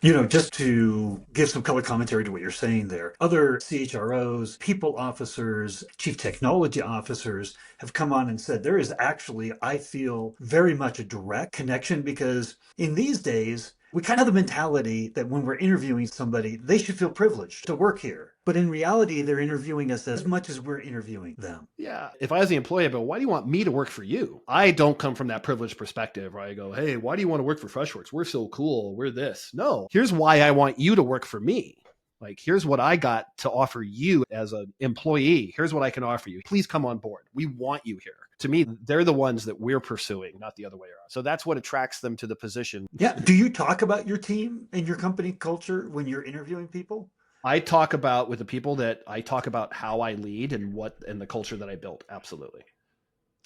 Just to give some color commentary to what you're saying there, other CHROs, people officers, chief technology officers have come on and said there is actually, I feel, very much a direct connection because in these days, we kind of have the mentality that when we're interviewing somebody, they should feel privileged to work here. But in reality, they're interviewing us as much as we're interviewing them. Yeah. If I was the employee, I'd go, why do you want me to work for you? I don't come from that privileged perspective where I go, hey, why do you want to work for Freshworks? We're so cool. We're this. No, here's why I want you to work for me. Like, here's what I got to offer you as an employee. Here's what I can offer you. Please come on board. We want you here. To me, they're the ones that we're pursuing, not the other way around. So that's what attracts them to the position. Yeah. Do you talk about your team and your company culture when you're interviewing people? I talk about with the people that I talk about how I lead and what and the culture that I built. Absolutely.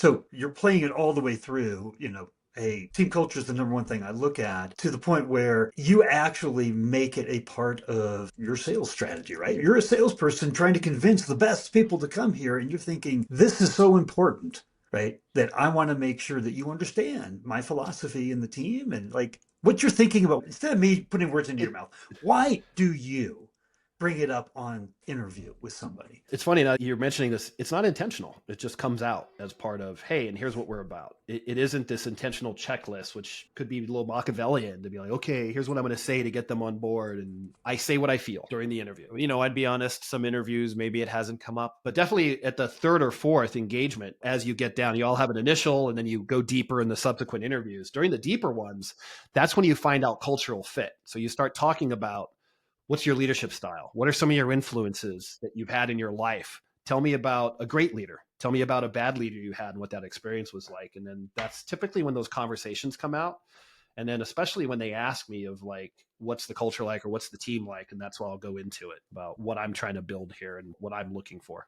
So you're playing it all the way through, hey, team culture is the number one thing I look at to the point where you actually make it a part of your sales strategy, right? You're a salesperson trying to convince the best people to come here, and you're thinking, this is so important, right? That I want to make sure that you understand my philosophy in the team and like what you're thinking about. Instead of me putting words into your It, mouth, why do you bring it up on interview with somebody? It's funny now you're mentioning this. It's not intentional. It just comes out as part of, hey, and here's what we're about. It isn't this intentional checklist, which could be a little Machiavellian to be like, okay, here's what I'm going to say to get them on board. And I say what I feel during the interview. I'd be honest, some interviews, maybe it hasn't come up, but definitely at the third or fourth engagement, as you get down, you all have an initial and then you go deeper in the subsequent interviews. During the deeper ones, that's when you find out cultural fit. So you start talking about, what's your leadership style? What are some of your influences that you've had in your life? Tell me about a great leader. Tell me about a bad leader you had and what that experience was like. And then that's typically when those conversations come out. And then especially when they ask me of like, what's the culture like or what's the team like? And that's where I'll go into it about what I'm trying to build here and what I'm looking for.